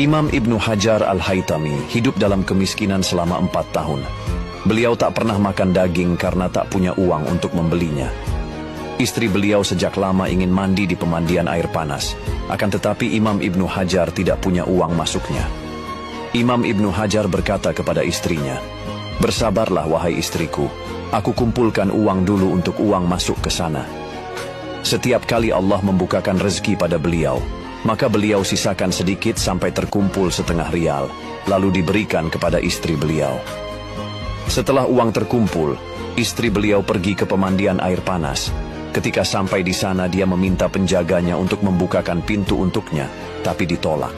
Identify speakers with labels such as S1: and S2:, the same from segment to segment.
S1: Imam Ibnu Hajar Al-Haytami hidup dalam kemiskinan selama 4 tahun. Beliau tak pernah makan daging karena tak punya uang untuk membelinya. Istri beliau sejak lama ingin mandi di pemandian air panas, akan tetapi Imam Ibnu Hajar tidak punya uang masuknya. Imam Ibnu Hajar berkata kepada istrinya, "Bersabarlah wahai istriku, aku kumpulkan uang dulu untuk uang masuk ke sana." Setiap kali Allah membukakan rezeki pada beliau, maka beliau sisakan sedikit sampai terkumpul setengah rial, lalu diberikan kepada istri beliau. Setelah uang terkumpul, istri beliau pergi ke pemandian air panas. Ketika sampai di sana, dia meminta penjaganya untuk membukakan pintu untuknya, tapi ditolak.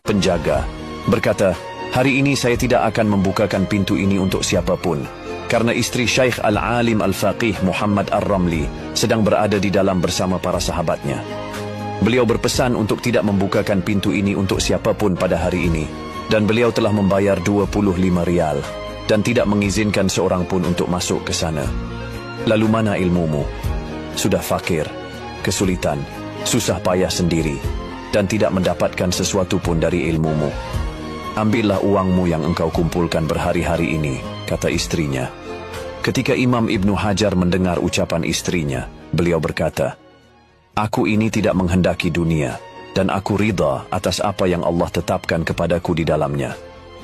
S1: Penjaga berkata, "Hari ini saya tidak akan membukakan pintu ini untuk siapapun, karena istri Syekh Al-Alim Al-Faqih Muhammad Ar-Ramli sedang berada di dalam bersama para sahabatnya. Beliau berpesan untuk tidak membukakan pintu ini untuk siapapun pada hari ini, dan beliau telah membayar 25 rial, dan tidak mengizinkan seorang pun untuk masuk ke sana. Lalu mana ilmumu? Sudah fakir, kesulitan, susah payah sendiri, dan tidak mendapatkan sesuatu pun dari ilmumu. Ambillah uangmu yang engkau kumpulkan berhari-hari ini," kata istrinya. Ketika Imam Ibnu Hajar mendengar ucapan istrinya, beliau berkata, "Aku ini tidak menghendaki dunia, dan aku ridha atas apa yang Allah tetapkan kepadaku di dalamnya.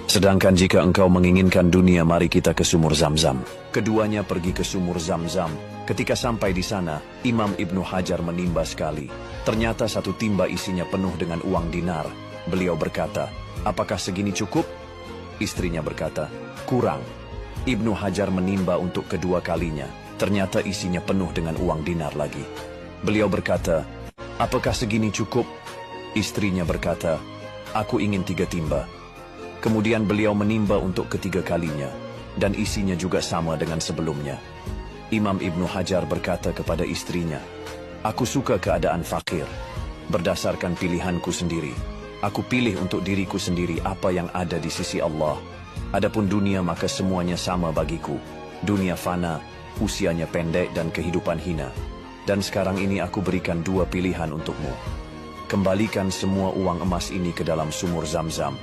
S1: Sedangkan jika engkau menginginkan dunia, mari kita ke sumur Zamzam." Keduanya pergi ke sumur Zamzam. Ketika sampai di sana, Imam Ibnu Hajar menimba sekali. Ternyata satu timba isinya penuh dengan uang dinar. Beliau berkata, "Apakah segini cukup?" Istrinya berkata, "Kurang." Ibnu Hajar menimba untuk kedua kalinya. Ternyata isinya penuh dengan uang dinar lagi. Beliau berkata, "Apakah segini cukup?" Istrinya berkata, "Aku ingin 3 timba." Kemudian beliau menimba untuk ketiga kalinya, dan isinya juga sama dengan sebelumnya. Imam Ibnu Hajar berkata kepada istrinya, "Aku suka keadaan fakir. Berdasarkan pilihanku sendiri, aku pilih untuk diriku sendiri apa yang ada di sisi Allah. Adapun dunia, maka semuanya sama bagiku. Dunia fana, usianya pendek dan kehidupan hina. Dan sekarang ini aku berikan 2 pilihan untukmu. Kembalikan semua uang emas ini ke dalam sumur Zamzam,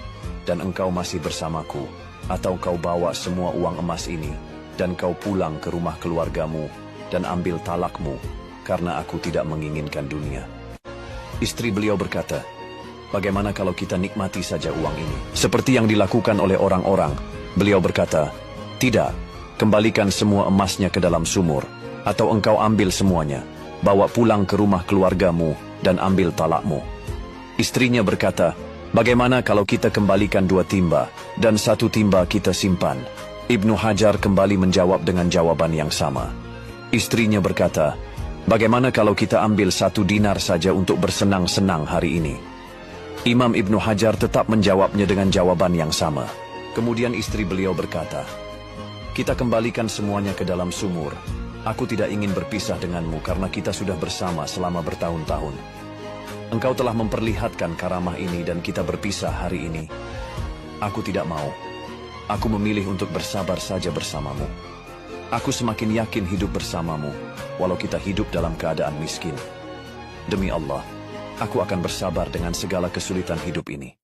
S1: dan engkau masih bersamaku, atau kau bawa semua uang emas ini, dan kau pulang ke rumah keluargamu, dan ambil talakmu, karena aku tidak menginginkan dunia." Istri beliau berkata, "Bagaimana kalau kita nikmati saja uang ini, seperti yang dilakukan oleh orang-orang?" Beliau berkata, "Tidak, kembalikan semua emasnya ke dalam sumur, atau engkau ambil semuanya, bawa pulang ke rumah keluargamu, dan ambil talakmu." Istrinya berkata, "Bagaimana kalau kita kembalikan 2 timba, dan 1 timba kita simpan?" Ibnu Hajar kembali menjawab dengan jawaban yang sama. Istrinya berkata, "Bagaimana kalau kita ambil 1 dinar saja untuk bersenang-senang hari ini?" Imam Ibnu Hajar tetap menjawabnya dengan jawaban yang sama. Kemudian istri beliau berkata, "Kita kembalikan semuanya ke dalam sumur. Aku tidak ingin berpisah denganmu karena kita sudah bersama selama bertahun-tahun. Engkau telah memperlihatkan karamah ini dan kita berpisah hari ini. Aku tidak mau. Aku memilih untuk bersabar saja bersamamu. Aku semakin yakin hidup bersamamu, walau kita hidup dalam keadaan miskin. Demi Allah, aku akan bersabar dengan segala kesulitan hidup ini."